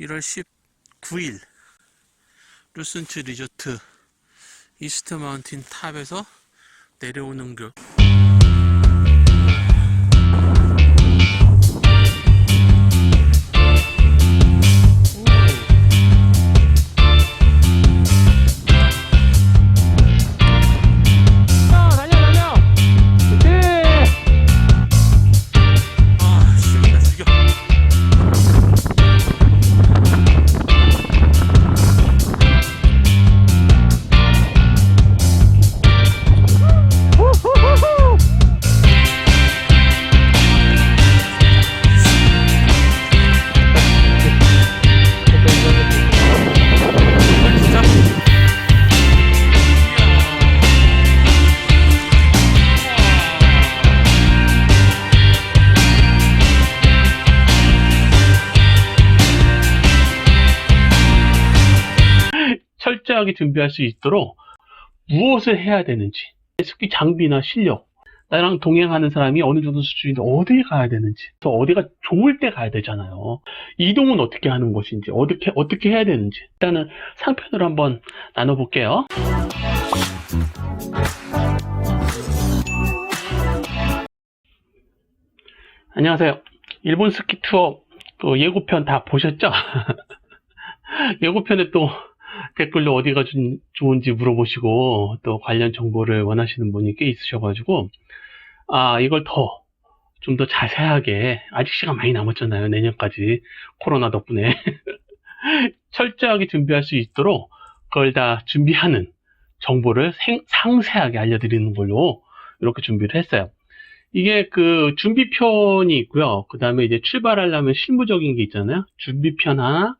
1월 19일 루슨츠 리조트 이스트 마운틴 탑에서 내려오는 길. 철저하게 준비할 수 있도록 무엇을 해야 되는지, 스키 장비나 실력, 나랑 동행하는 사람이 어느 정도 수준인데 어디에 가야 되는지, 또 어디가 좋을 때 가야 되잖아요. 이동은 어떻게 하는 것인지, 어떻게 해야 되는지 일단은 상편으로 한번 나눠볼게요. 안녕하세요. 일본 스키 투어 또 예고편 다 보셨죠? 예고편에 또 댓글로 어디가 좋은지 물어보시고 또 관련 정보를 원하시는 분이 꽤 있으셔가지고 이걸 좀 더 자세하게, 아직 시간 많이 남았잖아요. 내년까지 코로나 덕분에 철저하게 준비할 수 있도록 그걸 다 준비하는 정보를 상세하게 알려드리는 걸로 이렇게 준비를 했어요. 이게 그 준비편이 있고요. 그 다음에 이제 출발하려면 실무적인 게 있잖아요. 준비편 하나,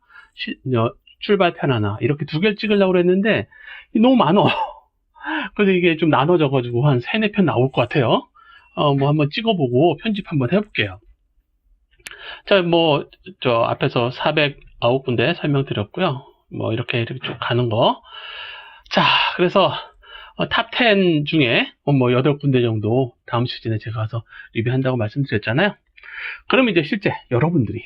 출발편 하나, 이렇게 두 개를 찍으려고 그랬는데 너무 많아. 그래서 이게 좀 나눠져가지고 한 3-4편 나올 것 같아요. 뭐 한번 찍어보고 편집 한번 해볼게요. 자, 저 앞에서 409군데 설명드렸고요. 이렇게 쭉 가는 거. 자, 그래서 탑 10 중에 8군데 정도 다음 시즌에 제가 가서 리뷰한다고 말씀드렸잖아요. 그럼 이제 실제 여러분들이,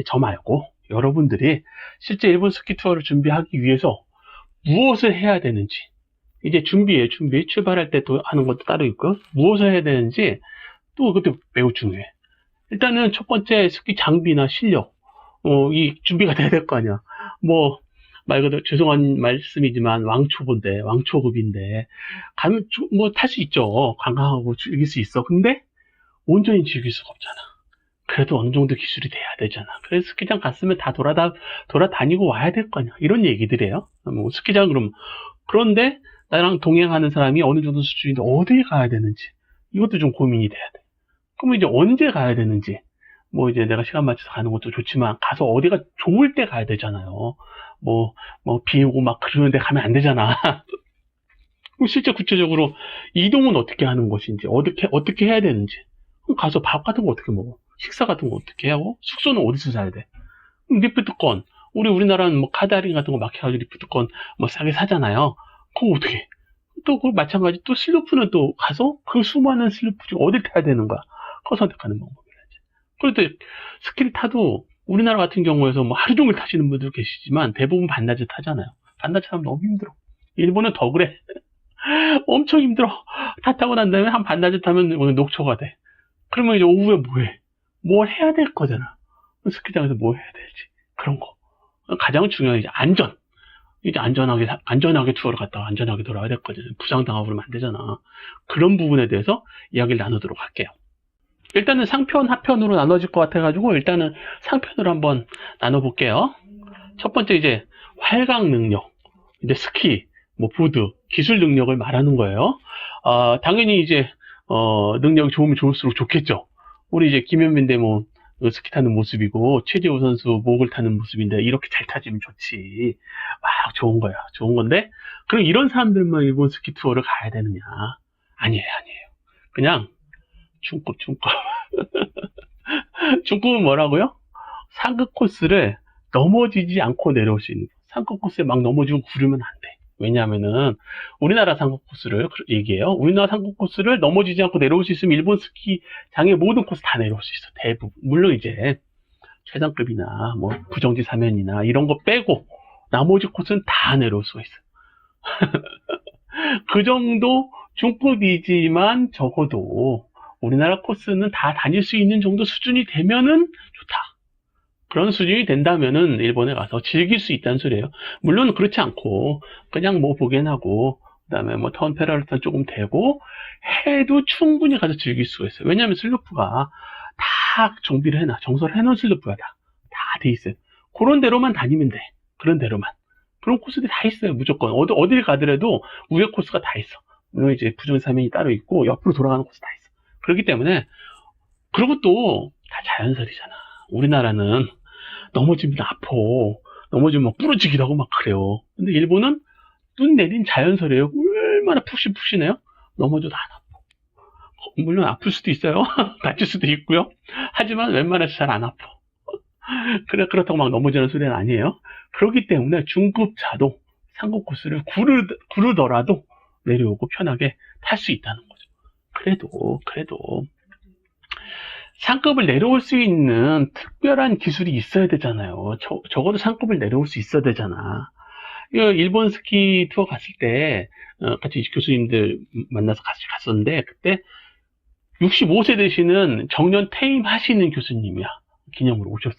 저 말고 여러분들이 실제 일본 스키 투어를 준비하기 위해서 무엇을 해야 되는지, 이제 준비, 출발할 때 또 하는 것도 따로 있고, 무엇을 해야 되는지 또 그것도 매우 중요해. 일단은 첫 번째 스키 장비나 실력, 이 준비가 돼야 될 거 아니야. 말 그대로 죄송한 말씀이지만 왕초급인데 가면 탈 수 있죠. 관광하고 즐길 수 있어. 근데 온전히 즐길 수가 없잖아. 그래도 어느 정도 기술이 돼야 되잖아. 그래서 스키장 갔으면 다 돌아다니고 와야 될 거 아니야. 이런 얘기들이에요. 스키장 그런데 나랑 동행하는 사람이 어느 정도 수준인데 어디에 가야 되는지, 이것도 좀 고민이 돼야 돼. 그럼 이제 언제 가야 되는지, 이제 내가 시간 맞춰서 가는 것도 좋지만 가서 어디가 좋을 때 가야 되잖아요. 비 오고 막 그러는데 가면 안 되잖아. 실제 구체적으로 이동은 어떻게 하는 것인지, 어떻게 해야 되는지, 가서 밥 같은 거 어떻게 먹어? 식사 같은 거 어떻게 하고? 숙소는 어디서 자야 돼? 리프트권, 우리나라는 카드 할인 같은 거 막 해가지고 리프트권 싸게 사잖아요. 그거 어떻게? 또 그 마찬가지, 또 슬로프는 또 가서 그 수많은 슬로프 중 어딜 타야 되는 거야? 그거 선택하는 방법이라지. 그런데 스키를 타도 우리나라 같은 경우에서 하루 종일 타시는 분들 계시지만 대부분 반나절 타잖아요. 반나절 타면 너무 힘들어. 일본은 더 그래. 엄청 힘들어. 다 타고 난 다음에 한 반나절 타면 녹초가 돼. 그러면 이제 오후에 뭐해? 뭘 해야 될 거잖아. 스키장에서 뭐 해야 될지. 그런 거. 가장 중요한 이제 안전. 이제 안전하게 투어를 갔다가 안전하게 돌아와야 될 거잖아요. 부상당하고 그러면 안 되잖아. 그런 부분에 대해서 이야기를 나누도록 할게요. 일단은 상편, 하편으로 나눠질 것 같아가지고 일단은 상편으로 한번 나눠볼게요. 첫 번째 이제 활강 능력, 이제 스키, 보드, 기술 능력을 말하는 거예요. 당연히 이제 능력이 좋으면 좋을수록 좋겠죠. 우리 이제 김현민대 스키 타는 모습이고 최재호 선수 목을 타는 모습인데 이렇게 잘 타지면 좋지. 막 좋은 거야. 좋은 건데 그럼 이런 사람들만 일본 스키 투어를 가야 되느냐? 아니에요. 그냥 중급. 중급은 뭐라고요? 상급 코스를 넘어지지 않고 내려올 수 있는 거. 상급 코스에 막 넘어지고 구르면 안 돼. 왜냐하면은 우리나라 상급 코스를 얘기해요. 우리나라 상급 코스를 넘어지지 않고 내려올 수 있으면 일본 스키장의 모든 코스 다 내려올 수 있어. 대부분. 물론 이제 최상급이나 뭐 부정지 3연이나 이런 거 빼고 나머지 코스는 다 내려올 수가 있어요. 그 정도 중급이지만 적어도 우리나라 코스는 다 다닐 수 있는 정도 수준이 되면은 좋다. 그런 수준이 된다면은 일본에 가서 즐길 수 있다는 소리예요. 물론 그렇지 않고 그냥 뭐 보겐하고 그다음에 뭐 턴 페라르탄 조금 되고 해도 충분히 가서 즐길 수가 있어요. 왜냐하면 슬로프가 다 정비를 해놔. 정설을 해놓은 슬로프가 다 돼 있어요. 그런 데로만 다니면 돼. 그런 데로만. 그런 코스들이 다 있어요. 무조건. 어딜 가더라도 우회 코스가 다 있어. 물론 이제 부정 3연이 따로 있고 옆으로 돌아가는 코스 다 있어. 그렇기 때문에 그리고 또 다 자연설이잖아. 우리나라는 넘어지면 아파. 넘어지면 막 부러지기도 하고 막 그래요. 근데 일본은 눈 내린 자연설이에요. 얼마나 푹신푹신해요. 넘어져도 안 아파. 물론 아플 수도 있어요. 다칠 수도 있고요. 하지만 웬만해서 잘 안 아파. 그렇다고 막 넘어지는 소리는 아니에요. 그렇기 때문에 중급차도 상급 코스를 구르더라도 내려오고 편하게 탈 수 있다는 거죠. 그래도 상급을 내려올 수 있는 특별한 기술이 있어야 되잖아요. 적어도 상급을 내려올 수 있어야 되잖아. 일본 스키 투어 갔을 때 같이 교수님들 만나서 같이 갔었는데 그때 65세 되시는 정년 퇴임하시는 교수님이야. 기념으로 오셨어.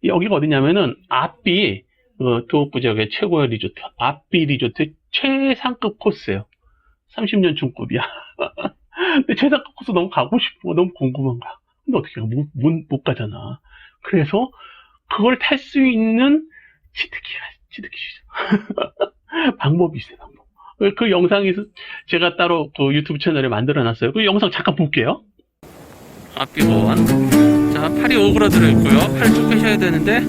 여기가 어디냐면은 아삐 도호쿠 지역의 최고의 리조트 아삐 리조트 최상급 코스예요. 30년 중급이야. 근데 최상급 코스 너무 가고 싶어. 너무 궁금한 거야. 근데 어떻게 못 가잖아. 그래서 그걸 탈 수 있는 치트키죠. 방법이 있어요. 방법. 그 영상에서 제가 따로 그 유튜브 채널에 만들어 놨어요. 그 영상 잠깐 볼게요. 앞비원. 자, 팔이 오그라들어 있고요. 팔을 쭉 빼셔야 되는데,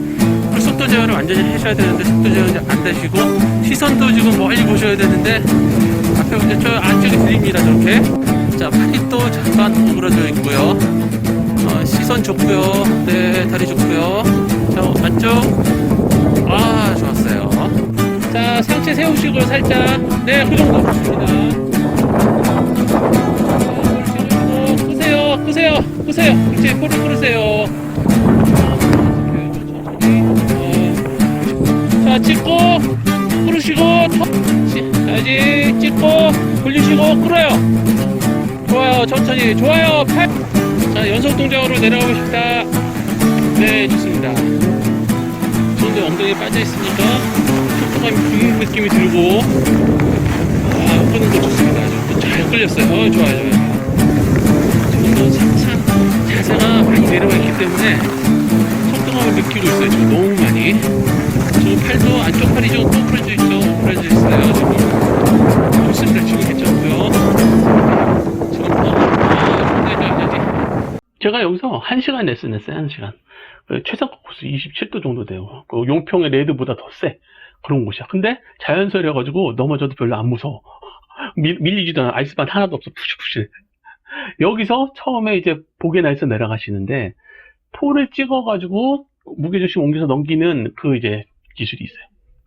속도 제어를 완전히 하셔야 되는데, 속도 제어를 안 되시고, 시선도 지금 멀리 보셔야 되는데, 앞에 이제 저 안쪽에 들립니다, 저렇게. 자, 팔이 또 잠깐 오그라들어 있고요. 시선 좋고요. 네, 다리 좋고요. 자, 안쪽. 아, 좋았어요. 자, 상체 세우시고 살짝. 네, 그 정도 좋습니다. 끄세요. 그렇지, 코를 끌으세요. 자, 찍고, 끌으시고, 다시 찍고, 굴리시고, 끌어요. 좋아요, 천천히. 좋아요, 팔. 자, 연속 동작으로 내려가고 싶다. 네, 좋습니다. 손도 엉덩이에 빠져있으니까, 속도감이 붙는 느낌이 들고, 끄는 거 좋습니다. 아주 잘 끌렸어요. 좋아요. 자세가 많이 내려가 있기 때문에 속도감을 느끼고 있어요. 지금 너무 많이. 지금 팔도 안쪽 팔이 좀 또 풀어져 있어요. 지금 좋습니다. 지금 괜찮고요. 지금 제가 여기서 1시간 레슨 했어요. 1시간. 최상급 코스 27도 정도 돼요. 용평의 레드보다 더 세. 그런 곳이야. 근데 자연설이어가지고 넘어져도 별로 안 무서워. 밀리지도 않아. 아이스반 하나도 없어. 푸시푸시. 여기서 처음에 이제 보게나에서 내려가시는데 폴을 찍어가지고 무게중심 옮겨서 넘기는 그 이제 기술이 있어요.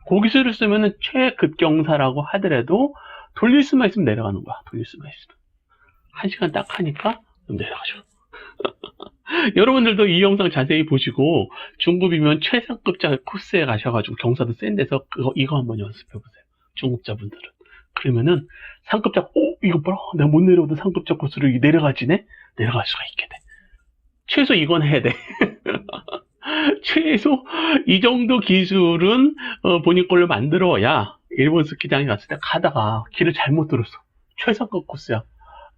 그 기술을 쓰면은 최급경사라고 하더라도 돌릴 수만 있으면 내려가는 거야. 돌릴 수만 있으면. 1시간 딱 하니까 내려가죠. 여러분들도 이 영상 자세히 보시고 중급이면 최상급자 코스에 가셔가지고 경사도 센 데서 이거 한번 연습해보세요. 중급자분들은. 그러면은 상급자, 이거 봐라. 내가 못 내려오던 상급자 코스를 내려가지네? 내려갈 수가 있게 돼. 최소 이건 해야 돼. 최소 이 정도 기술은 본인 걸로 만들어야 일본 스키장에 갔을 때 가다가 길을 잘못 들었어. 최상급 코스야.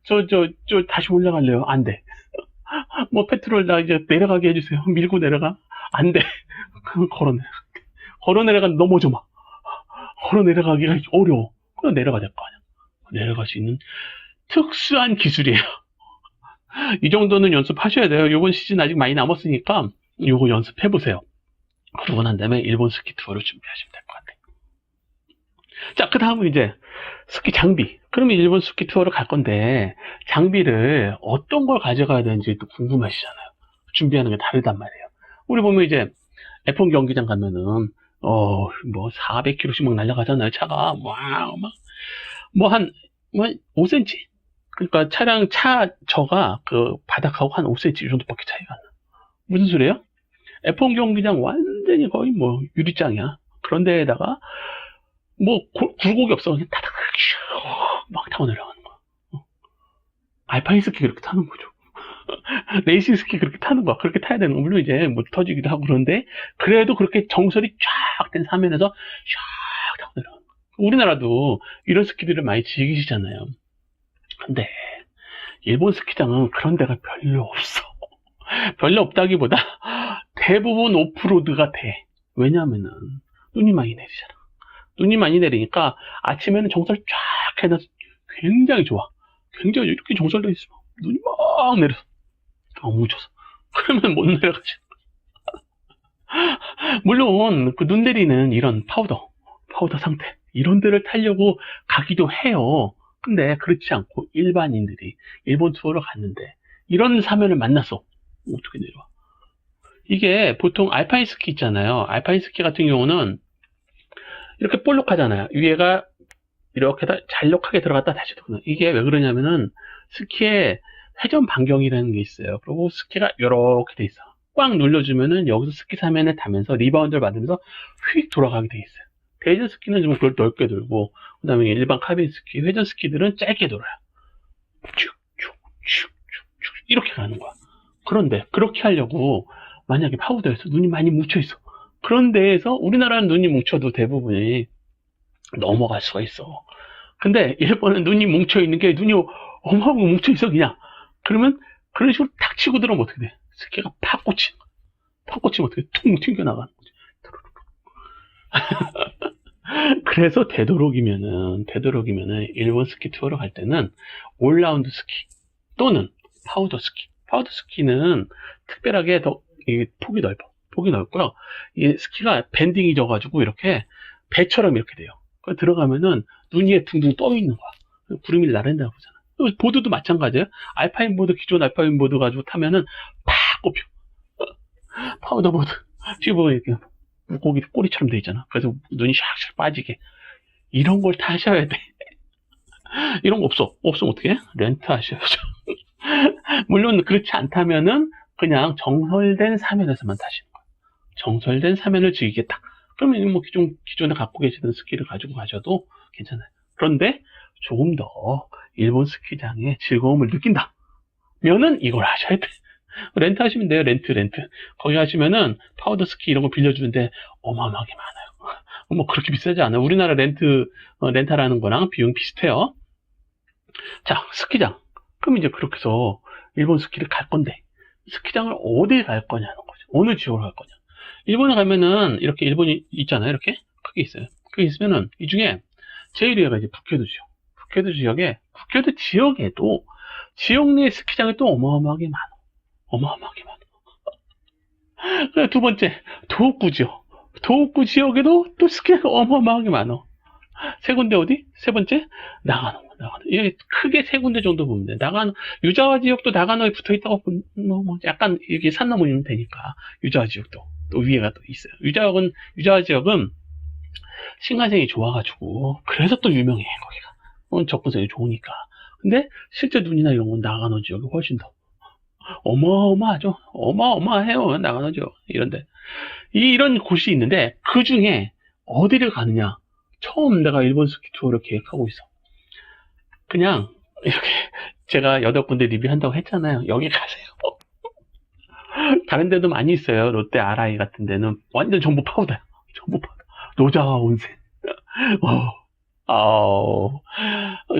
저 다시 올라갈래요? 안 돼. 뭐 페트롤 나 이제 내려가게 해주세요. 밀고 내려가? 안 돼. 그럼 걸어 내려가면 넘어져 막. 걸어 내려가기가 어려워. 그럼 내려가야 될 거 아니야. 내려갈 수 있는 특수한 기술이에요. 이 정도는 연습하셔야 돼요. 이번 시즌 아직 많이 남았으니까 이거 연습해보세요. 그러고 난 다음에 일본 스키 투어를 준비하시면 될 것 같아요. 자, 그 다음은 이제 스키 장비. 그러면 일본 스키 투어를 갈 건데 장비를 어떤 걸 가져가야 되는지 또 궁금하시잖아요. 준비하는 게 다르단 말이에요. 우리 보면 이제 F1 경기장 가면은 뭐 400km씩 막 날아가잖아요. 차가 한 5cm. 그러니까 차가 그 바닥하고 한 5cm 정도밖에 차이가 안 나. 무슨 소리예요? F1 경기장 완전히 거의 뭐 유리장이야. 그런 데에다가 뭐 굴곡이 없어. 그냥 타닥 막 타고 내려가는 거야. 알파인 스키 그렇게 타는 거죠. 레이싱 스키 그렇게 타는 거야. 그렇게 타야 되는 거. 물론 이제 뭐 터지기도 하고 그런데 그래도 그렇게 정설이 쫙 된 사면에서 쫙 타고 내려가는 거야. 우리나라도 이런 스키들을 많이 즐기시잖아요. 근데 일본 스키장은 그런 데가 별로 없어. 별로 없다기보다 대부분 오프로드가 돼. 왜냐면은 눈이 많이 내리잖아. 눈이 많이 내리니까 아침에는 정설 쫙 해놔서 굉장히 좋아. 굉장히 이렇게 정설돼 있으면 눈이 막 내려서 뭉쳐서 그러면 못 내려가지. 물론 그 눈 내리는 이런 파우더 상태 이런 데를 타려고 가기도 해요. 근데 그렇지 않고 일반인들이 일본 투어를 갔는데 이런 사면을 만났어. 어떻게 내려와? 이게 보통 알파인 스키 있잖아요. 알파인 스키 같은 경우는 이렇게 볼록하잖아요. 위에가 이렇게 잘록하게 들어갔다 다시 들어가는. 이게 왜 그러냐면은 스키에 회전 반경이라는 게 있어요. 그리고 스키가 이렇게 돼 있어. 꽉 눌러주면은 여기서 스키 사면을 타면서 리바운드를 받으면서 휙 돌아가게 돼 있어요. 대전 스키는 좀 그걸 넓게 돌고, 그 다음에 일반 카빈 스키, 회전 스키들은 짧게 돌아요. 쭉쭉쭉쭉쭉 이렇게 가는 거야. 그런데 그렇게 하려고 만약에 파우더에서 눈이 많이 뭉쳐 있어. 그런 데에서 우리나라는 눈이 뭉쳐도 대부분이 넘어갈 수가 있어. 근데 일본은 눈이 뭉쳐 있는 게 눈이 어마어마하게 뭉쳐 있어 그냥. 그러면 그런 식으로 탁 치고 들어오면 어떻게 돼? 스키가 팍 꽂히는 거야. 팍 꽂히면 어떻게 퉁 튕겨 나가는 거지. 그래서 되도록이면은 일본 스키 투어로 갈 때는 올라운드 스키 또는 파우더 스키. 파우더 스키는 특별하게 더 폭이 넓어. 폭이 넓고요. 이 스키가 밴딩이 져가지고 이렇게 배처럼 이렇게 돼요. 들어가면은 눈 위에 둥둥 떠 있는 거야. 구름이 나른다고 보잖아. 보드도 마찬가지예요. 알파인 보드, 기존 알파인 보드 가지고 타면은 팍 꼽혀. 파우더 보드. 뒤에 이렇게 물고기 꼬리처럼 돼 있잖아. 그래서 눈이 샥샥 빠지게. 이런 걸 타셔야 돼. 이런 거 없어. 없으면 어떻게 해? 렌트 하셔야죠. 물론 그렇지 않다면은 그냥 정설된 사면에서만 타시는 거예요. 정설된 사면을 즐기겠다. 그러면 뭐 기존에 갖고 계시던 스키를 가지고 가셔도 괜찮아요. 그런데 조금 더 일본 스키장의 즐거움을 느낀다 면은 이걸 하셔야 돼. 렌트 하시면 돼요. 렌트. 거기 하시면은 파우더 스키 이런 거 빌려주는데 어마어마하게 많아요. 뭐 그렇게 비싸지 않아요. 우리나라 렌탈하는 거랑 비용 비슷해요. 자, 스키장. 그럼 이제 그렇게 해서 일본 스키를 갈 건데 스키장을 어디에 갈 거냐는 거죠. 어느 지역으로 갈 거냐. 일본에 가면은 이렇게 일본이 있잖아요. 이렇게 크게 있어요. 크게 있으면은 이 중에 제일 위에가 이제 북교도 지역. 북교도 지역에도 지역 내 스키장이 또 어마어마하게 많아. 그리고 두 번째 도호쿠 지역. 도호쿠 지역에도 또 스키장이 어마어마하게 많아. 세 군데 어디? 세 번째 나가노. 이게 크게 세 군데 정도 보면 돼. 나가노 유자와 지역도 나가노에 붙어 있다고 보면 뭐 약간 이게 산 넘으면 되니까 유자와 지역도 또 위에가 또 있어요. 유자와 지역은 신간생이 좋아가지고 그래서 또 유명해 거기가. 접근성이 좋으니까. 근데 실제 눈이나 이런 건 나가노 지역이 훨씬 더 어마어마하죠. 어마어마해요. 나가노 지역 이런데 이런 곳이 있는데 그 중에 어디를 가느냐. 처음 내가 일본 스키 투어를 계획하고 있어. 그냥 이렇게 제가 8군데 리뷰한다고 했잖아요. 여기 가세요. 다른 데도 많이 있어요. 롯데 아라이 같은 데는 완전 전부 파우더야. 노자와 온센.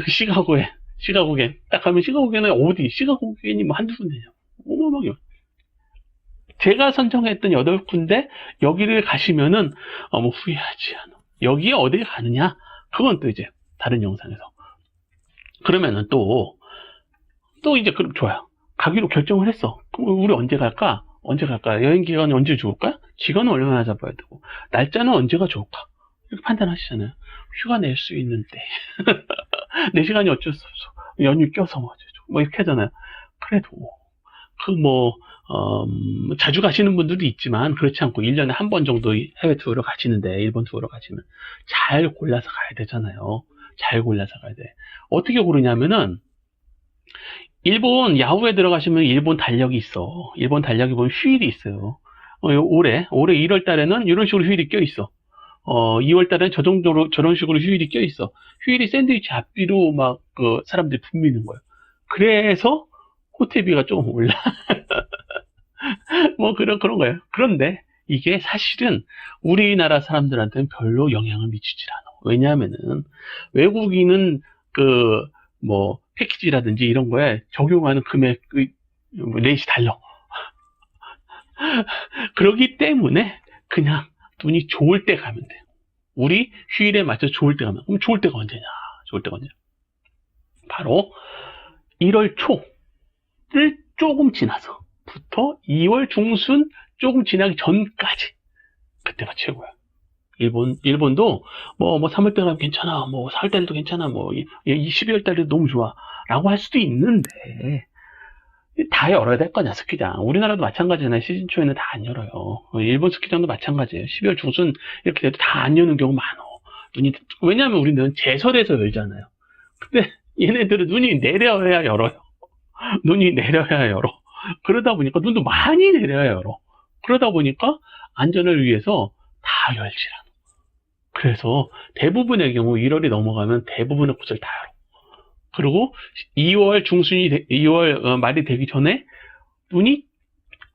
시가고겐 딱 가면 시가고겐은 어디? 시가고겐이 뭐 한두 군데냐. 어마어마하게. 제가 선정했던 8군데 여기를 가시면은 뭐 후회하지 않아. 여기에 어딜 가느냐? 그건 또 이제 다른 영상에서. 그러면은 또 이제 그럼 좋아요. 가기로 결정을 했어. 그럼 우리 언제 갈까? 여행 기간이 언제 좋을까? 기간은 얼마나 잡아야 되고 날짜는 언제가 좋을까? 이렇게 판단하시잖아요. 휴가 낼 수 있는 때. 내 시간이 어쩔 수 없어. 연휴 껴서 뭐 이렇게 하잖아요. 그래도 자주 가시는 분들도 있지만 그렇지 않고 1년에 한 번 정도 해외 투어를 가시는데 일본 투어를 가시면 잘 골라서 가야 되잖아요. 잘 골라서 가야 돼. 어떻게 고르냐면은 일본 야후에 들어가시면 일본 달력이 있어. 일본 달력이 보면 휴일이 있어요. 올해 1월 달에는 이런 식으로 휴일이 껴있어. 2월 달에는 저런 식으로 휴일이 껴있어. 휴일이 샌드위치 앞뒤로 막, 사람들이 붐비는 거예요. 그래서 호텔비가 조금 올라. 뭐, 그런 거예요. 그런데 이게 사실은 우리나라 사람들한테는 별로 영향을 미치질 않아. 왜냐하면은 외국인은 패키지라든지 이런 거에 적용하는 금액, 레이트 달러. 그렇기 때문에 그냥 눈이 좋을 때 가면 돼요. 우리 휴일에 맞춰 좋을 때 가면. 그럼 좋을 때가 언제냐? 좋을 때가 언제? 바로 1월 초를 조금 지나서부터 2월 중순 조금 지나기 전까지. 그때가 최고야. 일본도 3월 달 가면 괜찮아. 4월 달도 괜찮아. 12월 달도 너무 좋아. 라고 할 수도 있는데, 다 열어야 될 거냐, 스키장. 우리나라도 마찬가지잖아요. 시즌 초에는 다 안 열어요. 일본 스키장도 마찬가지예요. 12월 중순 이렇게 돼도 다 안 여는 경우 많어. 왜냐하면 우리는 제설에서 열잖아요. 근데 얘네들은 눈이 내려야 열어요. 눈이 내려야 열어. 그러다 보니까 눈도 많이 내려야 열어. 그러다 보니까 안전을 위해서 다 열질 않아. 그래서 대부분의 경우 1월이 넘어가면 대부분의 곳을 다 열어. 그리고 2월 말이 되기 전에 눈이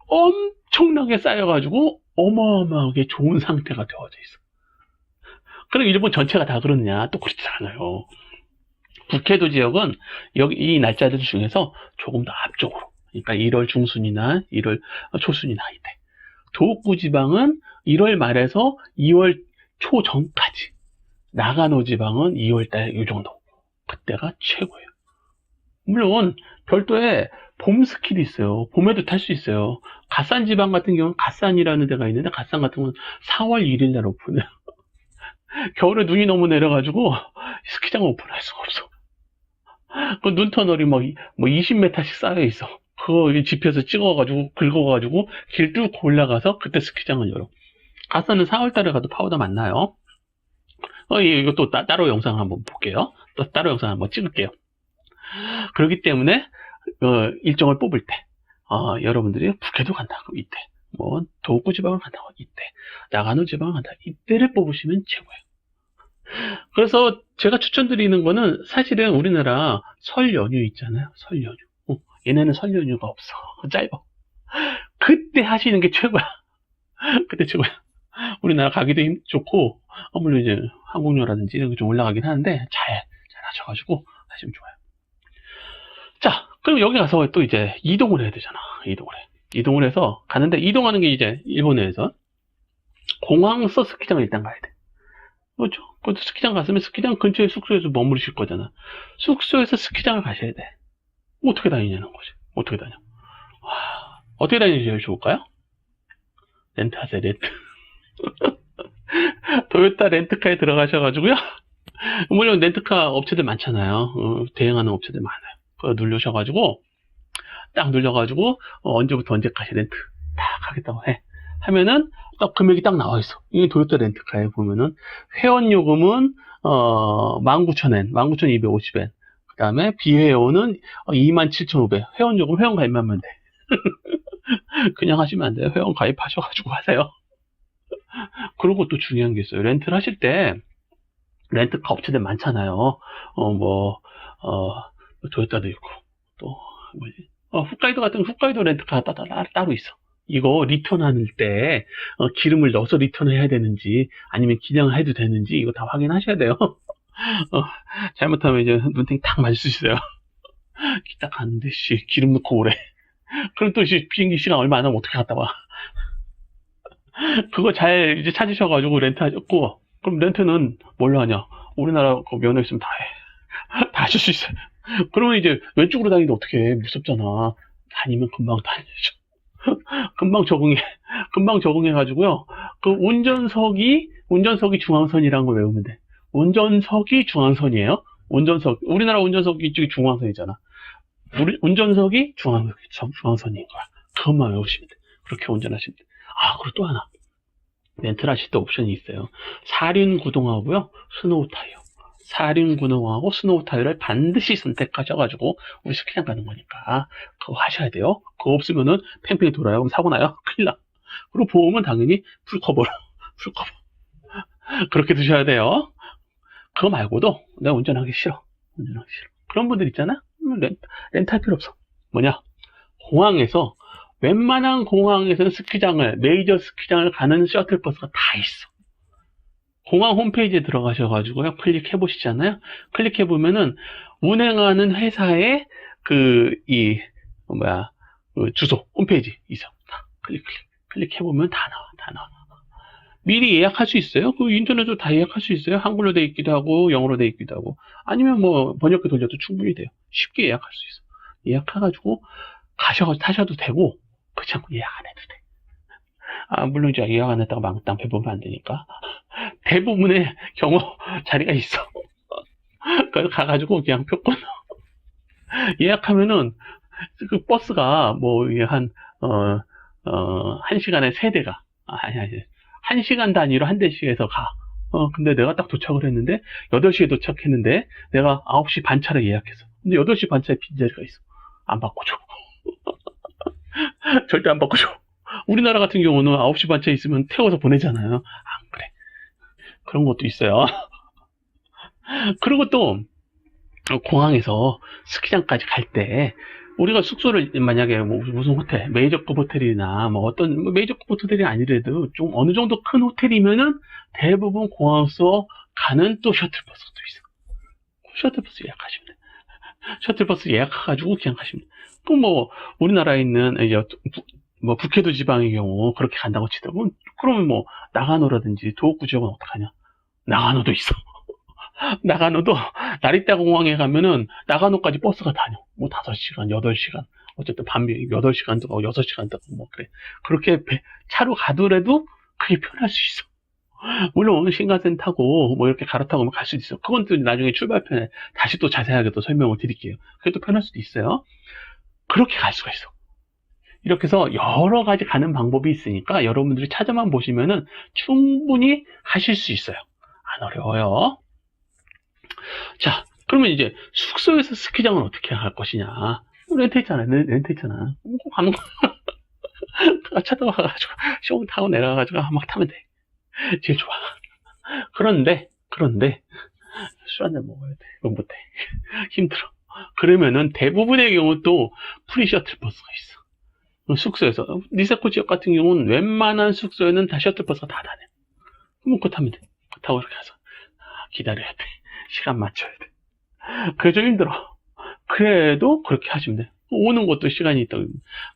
엄청나게 쌓여가지고 어마어마하게 좋은 상태가 되어져 있어. 그럼 일본 전체가 다 그러느냐? 또 그렇지 않아요. 북해도 지역은 이 날짜들 중에서 조금 더 앞쪽으로, 그러니까 1월 중순이나 1월 초순이나 이때. 도호쿠 지방은 1월 말에서 2월 초 전까지. 나가노 지방은 2월 달 이 정도. 그때가 최고예요. 물론 별도의 봄 스키도 있어요. 봄에도 탈 수 있어요. 갓산 지방 같은 경우는 갓산이라는 데가 있는데, 갓산 같은 경우는 4월 1일 날 오픈해요. 겨울에 눈이 너무 내려가지고 스키장 오픈할 수가 없어. 그 눈터널이 20m씩 쌓여 있어. 그거 지표에서 찍어가지고 긁어가지고 길 뚫고 올라가서 그때 스키장을 열어. 갓산은 4월 달에 가도 파우더 만나요. 이거 또 따로 영상 한번 볼게요. 또 따로 영상 한번 찍을게요. 그렇기 때문에 일정을 뽑을 때 여러분들이 북해도 간다. 그럼 이때. 도호쿠 지방을 간다고 이때. 나가노 지방을 간다. 이때를 뽑으시면 최고예요. 그래서 제가 추천드리는 거는 사실은 우리나라 설 연휴 있잖아요. 설 연휴. 얘네는 설 연휴가 없어. 짧아. 그때 하시는 게 최고야. 그때 최고야. 우리나라 가기도 좋고, 물론 이제 항공료라든지 이런 게 좀 올라가긴 하는데, 잘 하셔가지고 하시면 좋아요. 자, 그럼 여기 가서 또 이제 이동을 해야 되잖아. 이동을 해서 가는데, 이동하는 게 이제 일본에서 공항서 스키장을 일단 가야 돼. 그렇죠? 그 스키장 갔으면 스키장 근처에 숙소에서 머무르실 거잖아. 숙소에서 스키장을 가셔야 돼. 어떻게 다니냐는 거지. 어떻게 다녀? 어떻게 다니는 게 제일 좋을까요? 렌트하세요, 렌트. 도요타 렌트카에 들어가셔가지고요. 물론 렌트카 업체들 많잖아요. 대행하는 업체들 많아요. 그거 누르셔가지고, 딱 눌러가지고, 언제부터 언제까지 렌트 딱 하겠다고 해. 하면은, 딱 금액이 딱 나와 있어. 이게 도요타 렌트카에 보면은, 회원요금은, 19,000엔, 19,250엔. 그 다음에 비회원은 27,500. 회원요금, 회원 가입하면 돼. 그냥 하시면 안 돼요. 회원 가입하셔가지고 하세요. 그리고 또 중요한 게 있어요. 렌트를 하실 때, 렌트카 업체들 많잖아요. 도요타도 있고, 또, 홋카이도 같은 홋카이도 렌트카 따로 있어. 이거 리턴할 때, 기름을 넣어서 리턴을 해야 되는지, 아니면 그냥 해도 되는지, 이거 다 확인하셔야 돼요. 잘못하면 이제 눈탱이 탁 맞을 수 있어요. 딱 가는데, 기름 넣고 오래. 그럼 또 비행기 시간 얼마 안 하면 어떻게 갔다 와. 그거 잘 이제 찾으셔가지고 렌트하셨고, 그럼 렌트는 뭘로 하냐? 우리나라 그 면허 있으면 다 해. 다 하실 수 있어요. 그러면 이제 왼쪽으로 다니는데 어떻게 해? 무섭잖아. 다니면 금방 다니죠. 금방 적응해가지고요. 그 운전석이 중앙선이라는 걸 외우면 돼. 운전석이 중앙선이에요. 우리나라 운전석이 이쪽이 중앙선이잖아. 운전석이 중앙선인 거야. 그것만 외우시면 돼. 그렇게 운전하시면 돼. 그리고 또 하나. 렌트를 하실 때 옵션이 있어요. 사륜구동하고요, 스노우 타이어. 사륜구동하고 스노우 타이어를 반드시 선택하셔가지고, 우리 스키장 가는 거니까, 그거 하셔야 돼요. 그거 없으면은 팽팽히 돌아요. 그럼 사고 나요. 큰일 나. 그리고 보험은 당연히 풀커버로, 풀커버. 그렇게 두셔야 돼요. 그거 말고도 내가 운전하기 싫어. 운전하기 싫어. 그런 분들 있잖아? 렌트할 필요 없어. 뭐냐? 공항에서, 웬만한 공항에서는 스키장을, 메이저 스키장을 가는 셔틀버스가 다 있어. 공항 홈페이지에 들어가셔가지고요. 클릭해보시잖아요. 클릭해보면은, 운행하는 회사의 그 주소, 홈페이지 있어. 다 클릭해보면 다 나와, 다 나와. 미리 예약할 수 있어요. 그 인터넷으로 다 예약할 수 있어요. 한글로 돼 있기도 하고, 영어로 돼 있기도 하고. 아니면 뭐, 번역기 돌려도 충분히 돼요. 쉽게 예약할 수 있어. 예약해가지고, 가셔가지고 타셔도 되고, 그렇지 않고 예약 안 해도 돼. 아, 물론 이제 예약 안 했다가 막당 배보면 안 되니까. 대부분의 경우 자리가 있어. 그래서 가가지고 그냥 표 끊어. 예약하면은 그 버스가 뭐 이게 한 시간에 3대가 아니 1시간 단위로 한 대씩 해서 가. 근데 내가 딱 도착을 했는데 8시에 도착했는데 내가 9시 반차를 예약했어. 근데 8시 반차에 빈자리가 있어. 안 바꿔줘. 절대 안 바꿔줘. 우리나라 같은 경우는 9시 반차에 있으면 태워서 보내잖아요. 안 그래. 그런 것도 있어요. 그리고 또 공항에서 스키장까지 갈 때 우리가 숙소를 만약에 뭐 무슨 호텔, 메이저급 호텔이나 뭐 어떤 메이저급 호텔이 아니래도 좀 어느 정도 큰 호텔이면은 대부분 공항에서 가는 또 셔틀버스도 있어. 셔틀버스 예약하시면 돼. 셔틀버스 예약해가지고 그냥 가시면 돼. 또 뭐 우리나라에 있는 이제 뭐 북해도 지방의 경우 그렇게 간다고 치더라고. 그러면 뭐 나가노라든지 도호쿠 지역은 어떡하냐? 나가노도 있어. 나가노도 나리타 공항에 가면은 나가노까지 버스가 다녀. 뭐 5시간, 8시간. 어쨌든 밤에 8시간도 가고 6시간도 가고 뭐 그래. 그렇게 차로 가더라도 그게 편할 수 있어. 물론 신간센 타고 뭐 이렇게 갈아타고 갈 수도 있어. 그건 또 나중에 출발편에 다시 또 자세하게 또 설명을 드릴게요. 그게 또 편할 수도 있어요. 그렇게 갈 수가 있어. 이렇게 해서 여러 가지 가는 방법이 있으니까 여러분들이 찾아만 보시면은 충분히 하실 수 있어요. 안 어려워요. 자, 그러면 이제 숙소에서 스키장은 어떻게 할 것이냐. 렌트 있잖아. 렌트 있잖아. 가는 거. 차 타고 가가지고, 쇼 타고 내려가가지고 막 타면 돼. 제일 좋아. 그런데, 술 한잔 먹어야 돼. 그건 못해. 힘들어. 그러면은 대부분의 경우 또 프리 셔틀 버스가 있어. 숙소에서. 니세코 지역 같은 경우는 웬만한 숙소에는 다 셔틀 버스가 다 다녀. 그럼 그거 타면 돼. 그거 타고 이렇게 가서 기다려야 돼. 시간 맞춰야 돼. 그게 좀 힘들어. 그래도 그렇게 하시면 돼. 오는 것도 시간이 있다.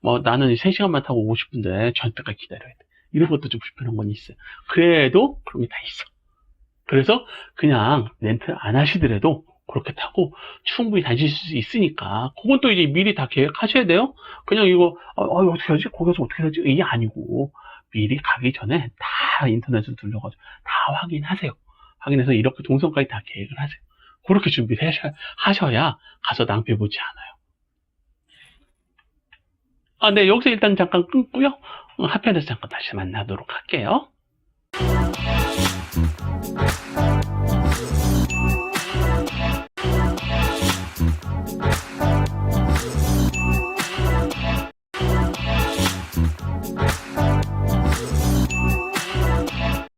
뭐 나는 3시간만 타고 오고 싶은데 저녁때까지 기다려야 돼. 이런 것도 좀 불편한 건 있어요. 그래도 그런 게 다 있어. 그래서 그냥 렌트 안 하시더라도 그렇게 타고 충분히 다니실 수 있으니까 그건 또 이제 미리 다 계획하셔야 돼요. 그냥 이거 어떻게 하지? 거기 가서 어떻게 하지? 이게 아니고 미리 가기 전에 다 인터넷을 돌려가지고 다 확인하세요. 확인해서 이렇게 동선까지 다 계획을 하세요. 그렇게 준비를 하셔야 가서 낭비해 보지 않아요. 네, 여기서 일단 잠깐 끊고요. 하편에서 잠깐 다시 만나도록 할게요.